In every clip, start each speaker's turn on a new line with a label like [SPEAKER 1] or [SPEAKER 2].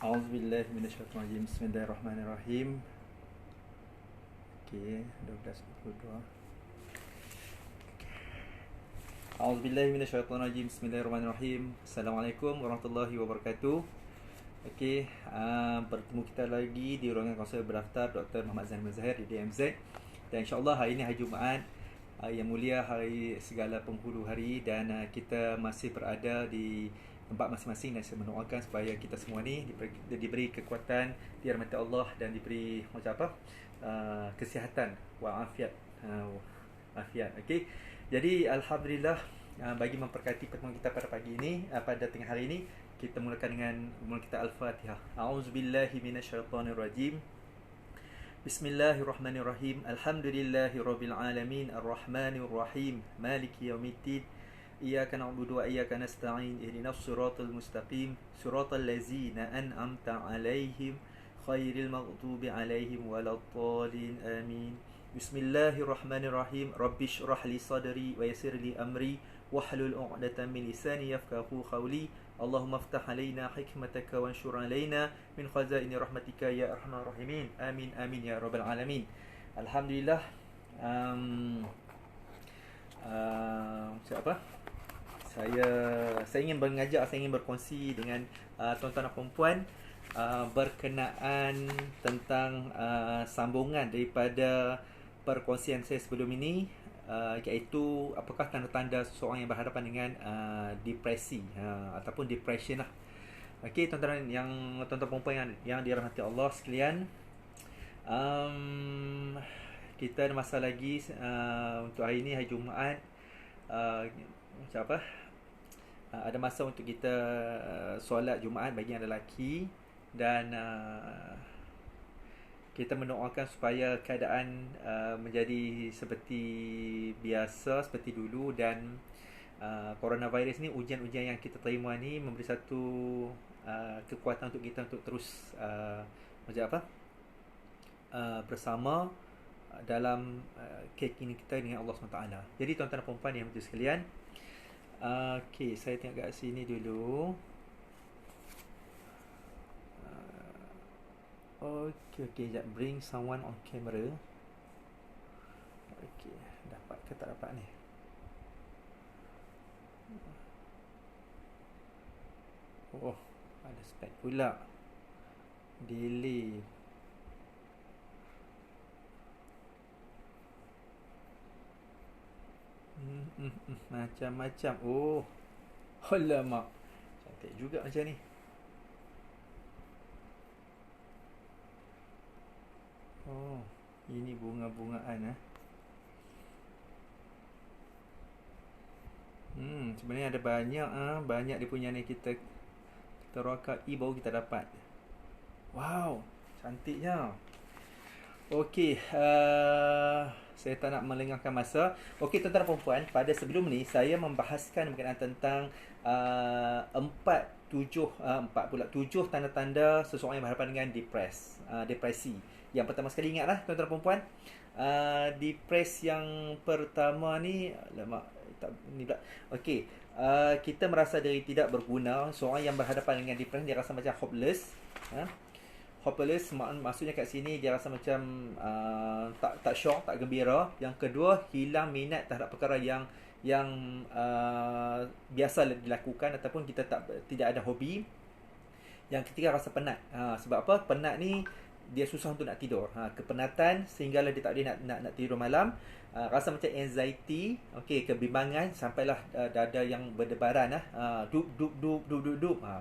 [SPEAKER 1] A'udzubillahi minasyaitonirrajim. Bismillahirrahmanirrahim. Okey, 12:42. A'udzubillahi minasyaitonirrajim. Bismillahirrahmanirrahim. Assalamualaikum warahmatullahi wabarakatuh. Okey, bertemu kita lagi di ruangan kaunselor berdaftar Dr. Muhammad Zainal Zahir di DMZ. Dan insya-Allah hari ini hari Jumaat, yang mulia, hari segala penghulu hari, dan kita masih berada di tempat masing-masing, dan saya mendoakan supaya kita semua ni diberi kekuatan, dirahmati Allah, dan diberi macam apa, kesihatan walafiat, afiat. Okey. Jadi alhamdulillah, bagi memberkati pertemuan kita pada pagi ini, pada tengah hari ini, kita mulakan dengan kita Al-Fatihah. A'udzubillahi minasyaitonirrajim. Bismillahirrahmanirrahim. Alhamdulillahirabbil alamin, arrahmanir rahim, maliki yaumiddin. Iyyaka na'budu wa iyyaka nasta'in. Ihdinas siratal mustaqim, siratal ladzina an'amta 'alaihim khairil maghdubi 'alaihim waladdallin. Amin. Bismillahirrahmanirrahim. Rabbishrah li sadri wa yassir li amri wahlul 'uqdatam min lisani yafqahu qawli. Allahumma aftah alaina hikmataka wanshur alaina min khazaini rahmatika ya arhamar rahimin. Amin amin ya rabbal alamin. Alhamdulillah. Apa? Saya ingin saya ingin berkongsi dengan tuan-tuan dan puan-puan berkenaan tentang sambungan daripada perkongsian saya sebelum ini, iaitu apakah tanda-tanda seseorang yang berhadapan dengan depresi ataupun depression lah. Okey, tuan-tuan perempuan yang dirahmati Allah sekalian, kita ada masa lagi untuk hari ini, hari Jumaat, macam apa, ada masa untuk kita solat Jumaat bagi yang lelaki, dan kita mendoakan supaya keadaan menjadi seperti biasa, seperti dulu, dan coronavirus ni, ujian-ujian yang kita terima ni memberi satu kekuatan untuk kita untuk terus macam apa, bersama dalam keyakinan kita dengan Allah SWT. Jadi tuan-tuan dan puan-puan yang berjaya sekalian, okey, saya tengok kat sini dulu. Okey, sekejap. Bring someone on camera. Okey, dapat ke tak dapat ni? Oh, ada spek pula. Delay. Macam-macam. Oh, alamak, cantik juga macam ni. Oh, ini bunga-bungaan . Sebenarnya ada banyak dia punya ni, kita rokai baru kita dapat. Wow, cantiknya. Okey, saya tak nak melengahkan masa. Okey, tuan-tuan dan puan-puan, pada sebelum ni saya membahaskan berkenaan tentang 7 tanda-tanda seseorang yang berhadapan dengan depresi. Yang pertama sekali, ingatlah tuan-tuan dan puan-puan, depresi yang pertama ni, okey, kita merasa diri tidak berguna. Seorang yang berhadapan dengan depresi, dia rasa macam hopeless. Hopeless maksudnya kat sini dia rasa macam tak syok, tak gembira. Yang kedua, hilang minat terhadap perkara yang biasa dilakukan, ataupun kita tidak ada hobi. Yang ketiga, rasa penat. Sebab apa? Penat ni dia susah untuk nak tidur. Kepenatan sehinggalah dia tak boleh nak tidur malam. Rasa macam anxiety, okey, kebimbangan, sampailah dada yang berdebaran. Dup.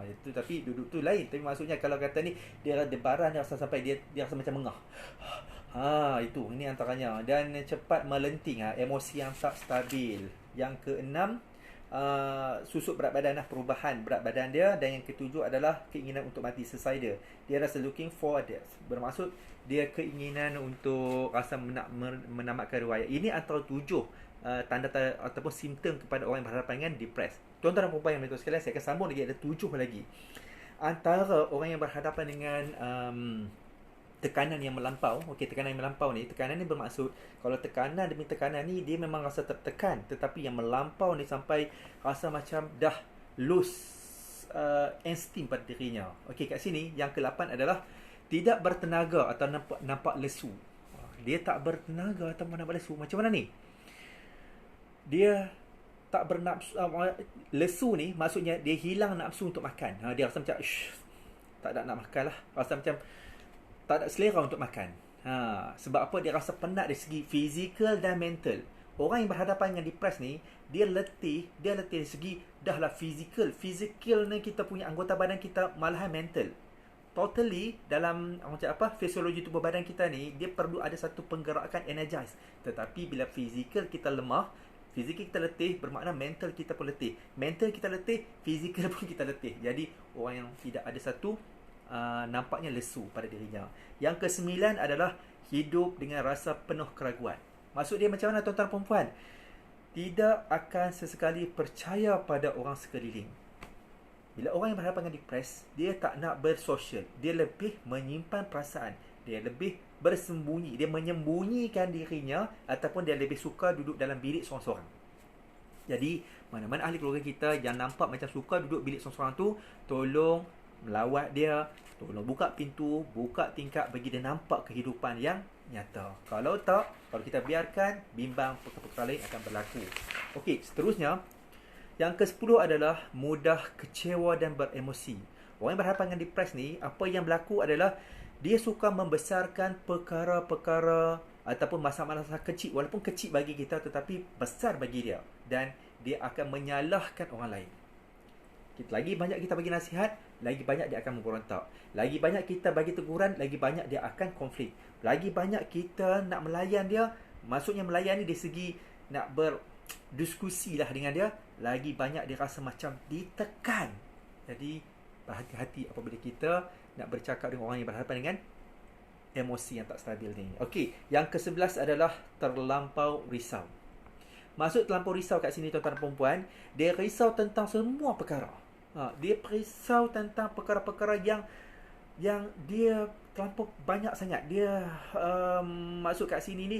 [SPEAKER 1] Itu, tapi duduk tu lain. Tapi maksudnya kalau kata ni dia debaran, dia rasa sampai dia rasa macam mengah. Itu, ini antaranya. Dan cepat melenting, emosi yang tak stabil. Yang keenam, susut berat badan, perubahan berat badan dia. Dan yang ketujuh adalah keinginan untuk mati, suicide. Dia rasa looking for death, bermaksud dia keinginan untuk rasa nak menamatkan riwayat. Ini antara 7 tanda-tanda ataupun simptom kepada orang yang berhadapan dengan depres. Tuan-tuan dan puan yang berkata sekalian, saya akan sambung lagi, ada 7 lagi. Antara orang yang berhadapan dengan tekanan yang melampau. Okey, tekanan yang melampau ni, tekanan ni bermaksud kalau tekanan demi tekanan ni dia memang rasa tertekan, tetapi yang melampau ni sampai rasa macam dah lose insting pada dirinya. Okey, kat sini yang ke-8 adalah tidak bertenaga atau nampak lesu. Dia tak bertenaga atau nampak lesu. Macam mana ni? Dia tak bernafsu. Lesu ni maksudnya dia hilang nafsu untuk makan. Dia rasa macam tak ada nak makan lah. Rasa macam tak ada selera untuk makan. Sebab apa? Dia rasa penat dari segi fizikal dan mental. Orang yang berhadapan dengan depres ni, dia letih dari segi dah lah fizikal. Fizikal ni kita punya anggota badan kita, malahan mental. Totally dalam macam apa, fisiologi tubuh badan kita ni, dia perlu ada satu penggerakan energize. Tetapi bila fizikal kita lemah, fizikal kita letih, bermakna mental kita pun letih. Mental kita letih, fizikal pun kita letih. Jadi orang yang tidak ada satu nampaknya lesu pada dirinya. Yang ke-9 adalah hidup dengan rasa penuh keraguan. Maksud dia macam mana tuan-tuan dan puan-puan? Tidak akan sesekali percaya pada orang sekeliling. Bila orang yang berhadapan dengan depres, dia tak nak bersosial. Dia lebih menyimpan perasaan. Dia lebih bersembunyi. Dia menyembunyikan dirinya ataupun dia lebih suka duduk dalam bilik seorang-seorang. Jadi, mana-mana ahli keluarga kita yang nampak macam suka duduk bilik seorang-seorang tu, tolong melawat dia, tolong buka pintu, buka tingkap bagi dia nampak kehidupan yang nyata. Kalau tak, kalau kita biarkan, bimbang perkara-perkara lain akan berlaku. Okey, seterusnya, yang ke-10 adalah mudah kecewa dan beremosi. Orang yang berhadapan dengan depres ni, apa yang berlaku adalah dia suka membesarkan perkara-perkara ataupun masalah-masalah kecil, walaupun kecil bagi kita tetapi besar bagi dia, dan dia akan menyalahkan orang lain. Lagi banyak kita bagi nasihat, lagi banyak dia akan memberontak. Lagi banyak kita bagi teguran, lagi banyak dia akan konflik. Lagi banyak kita nak melayan dia, maksudnya melayan ni dari segi nak berdiskusi lah dengan dia, lagi banyak dia rasa macam ditekan. Jadi berhati-hati apabila kita nak bercakap dengan orang yang berhadapan dengan emosi yang tak stabil ni. Okey, yang ke-11 adalah terlampau risau. Maksud terlampau risau kat sini tuan-tuan dan puan-puan, dia risau tentang semua perkara. Dia risau tentang perkara-perkara yang dia terlampau banyak sangat. Dia maksud kat sini ni,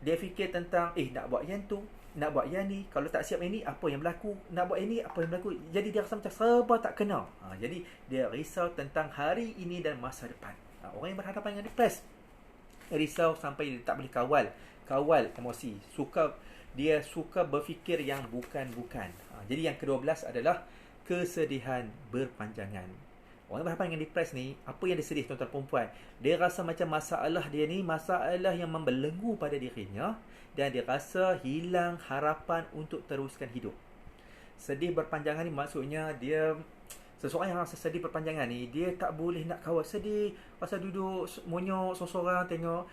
[SPEAKER 1] dia fikir tentang nak buat yang tu, nak buat yang ni, kalau tak siap yang ni, apa yang berlaku, nak buat yang ni, apa yang berlaku. Jadi dia rasa macam serba tak kena. Jadi dia risau tentang hari ini dan masa depan. Orang yang berhadapan dengan depres, risau sampai dia tak boleh kawal emosi. Dia suka berfikir yang bukan-bukan. Jadi yang ke-12 adalah kesedihan berpanjangan. Orang yang berhadapan dengan depres ni, apa yang dia sedih tuan-tuan perempuan? Dia rasa macam masalah dia ni, masalah yang membelenggu pada dirinya, dan dia rasa hilang harapan untuk teruskan hidup. Sedih berpanjangan ni maksudnya dia, seseorang yang rasa sedih berpanjangan ni, dia tak boleh nak kawal. Sedih, pasal duduk monyok seorang-seorang tengok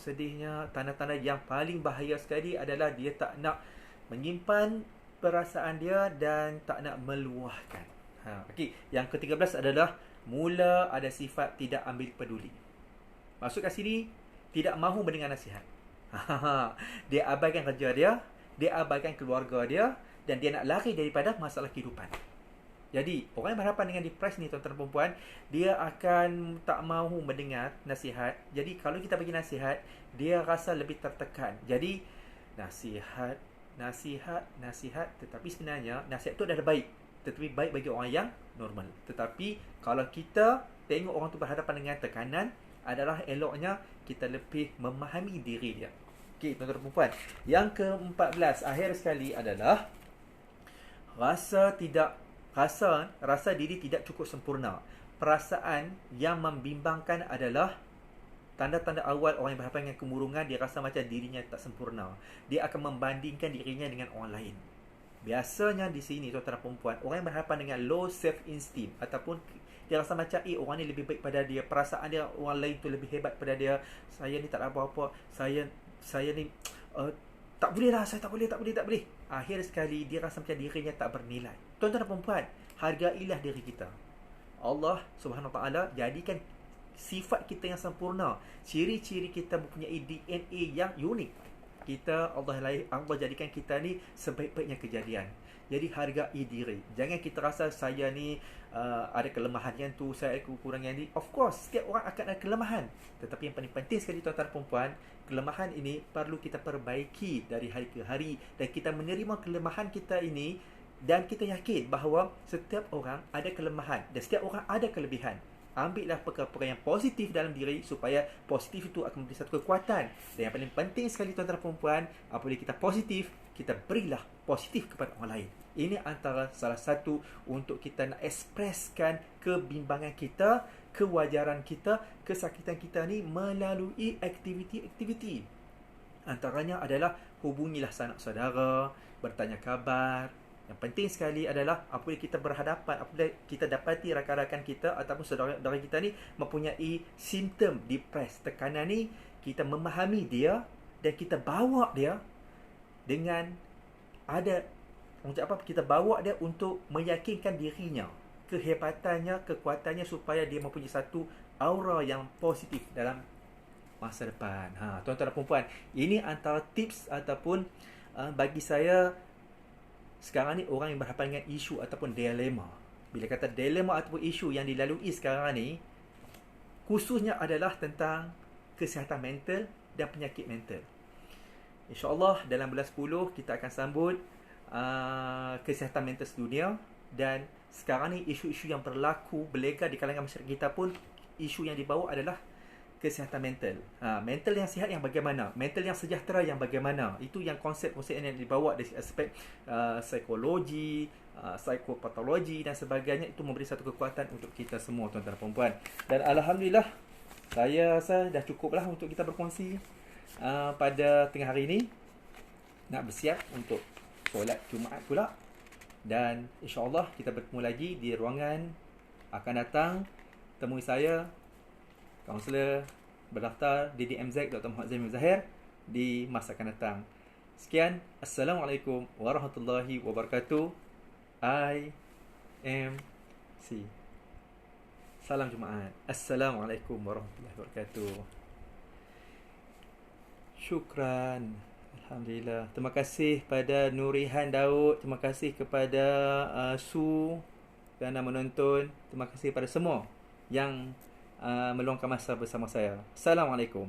[SPEAKER 1] sedihnya. Tanda-tanda yang paling bahaya sekali adalah dia tak nak menyimpan perasaan dia dan tak nak meluahkan. Okey, yang ke-13 adalah mula ada sifat tidak ambil peduli. Maksud kat sini, tidak mahu mendengar nasihat. Dia abaikan kerja dia abaikan keluarga dia, dan dia nak lari daripada masalah kehidupan. Jadi, orang yang berhadapan dengan depres ni tuan-tuan dan perempuan, dia akan tak mahu mendengar nasihat. Jadi, kalau kita bagi nasihat, dia rasa lebih tertekan. Jadi, nasihat, tetapi sebenarnya nasihat tu adalah baik. Tetapi baik bagi orang yang normal. Tetapi, kalau kita tengok orang tu berhadapan dengan tekanan, adalah eloknya kita lebih memahami diri dia. Okey, tuan-tuan dan perempuan. Yang ke-14, akhir sekali adalah rasa diri tidak cukup sempurna. Perasaan yang membimbangkan adalah tanda-tanda awal orang yang berhadapan dengan kemurungan. Dia rasa macam dirinya tak sempurna. Dia akan membandingkan dirinya dengan orang lain. Biasanya di sini tuan-tuan dan perempuan, orang yang berhadapan dengan low self-esteem ataupun dia rasa macam orang ni lebih baik pada dia, perasaan dia orang lain tu lebih hebat pada dia, saya ni tak ada apa-apa, saya ni tak boleh lah, saya tak boleh. Akhir sekali dia rasa macam dirinya tak bernilai. Tuan-tuan dan perempuan, hargailah diri kita. Allah Subhanahu Wa Taala jadikan sifat kita yang sempurna, ciri-ciri kita mempunyai DNA yang unik. Allah jadikan kita ni sebaik-baiknya kejadian. Jadi hargai diri. Jangan kita rasa saya ni ada kelemahan yang tu, saya ada kekurangan ni. Of course, setiap orang akan ada kelemahan. Tetapi yang paling penting sekali tuan-tuan dan perempuan, kelemahan ini perlu kita perbaiki dari hari ke hari, dan kita menerima kelemahan kita ini Dan kita yakin bahawa setiap orang ada kelemahan dan setiap orang ada kelebihan. Ambillah perkara-perkara yang positif dalam diri supaya positif itu akan memberi satu kekuatan. Dan yang paling penting sekali tuan-tuan dan puan-puan, apabila kita positif, kita berilah positif kepada orang lain. Ini antara salah satu untuk kita nak ekspreskan kebimbangan kita, kewajaran kita, kesakitan kita ni melalui aktiviti-aktiviti. Antaranya adalah hubungilah sanak saudara, bertanya khabar. Yang penting sekali adalah apabila kita berhadapan, apabila kita dapati rakan-rakan kita ataupun saudara-saudara kita ni mempunyai simptom depres, tekanan ni, kita memahami dia dan kita bawa dia dengan ada kita bawa dia untuk meyakinkan dirinya, kehebatannya, kekuatannya supaya dia mempunyai satu aura yang positif dalam masa depan. Tuan-tuan dan puan-puan, ini antara tips ataupun bagi saya sekarang ni orang yang berhadapan dengan isu ataupun dilema. Bila kata dilema ataupun isu yang dilalui sekarang ni, khususnya adalah tentang kesihatan mental dan penyakit mental. InsyaAllah dalam bulan 10 kita akan sambut kesihatan mental sedunia. Dan sekarang ni isu-isu yang berlaku berlega di kalangan masyarakat kita pun, isu yang dibawa adalah kesihatan mental. Mental yang sihat yang bagaimana? Mental yang sejahtera yang bagaimana? Itu yang konsep-konsep yang dibawa dari aspek psikologi, psikopatologi dan sebagainya. Itu memberi satu kekuatan untuk kita semua, tuan-tuan dan puan-puan. Dan Alhamdulillah, saya rasa dah cukuplah untuk kita berkongsi pada tengah hari ini. Nak bersiap untuk solat Jumaat pula. Dan insyaAllah kita bertemu lagi di ruangan akan datang. Temui saya, kaunselor berdaftar DDMZ Dr. Muhammad Zaimil Zahir, di masa akan datang. Sekian. Assalamualaikum warahmatullahi wabarakatuh. IMC. Salam Jumaat. Assalamualaikum warahmatullahi wabarakatuh. Syukran. Alhamdulillah. Terima kasih pada Nurihan Daud. Terima kasih kepada Su kerana menonton. Terima kasih kepada semua yang meluangkan masa bersama saya. Assalamualaikum.